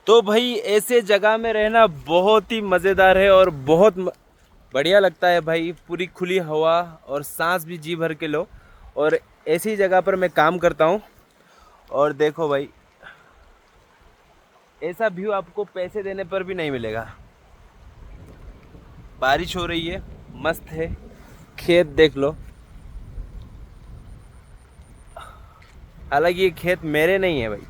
तो भाई ऐसे जगह में रहना बहुत ही मज़ेदार है और बहुत बढ़िया लगता है भाई। पूरी खुली हवा और सांस भी जी भर के लो। और ऐसी जगह पर मैं काम करता हूँ। और देखो भाई, ऐसा व्यू आपको पैसे देने पर भी नहीं मिलेगा। बारिश हो रही है, मस्त है। खेत देख लो। हालांकि ये खेत मेरे नहीं है भाई,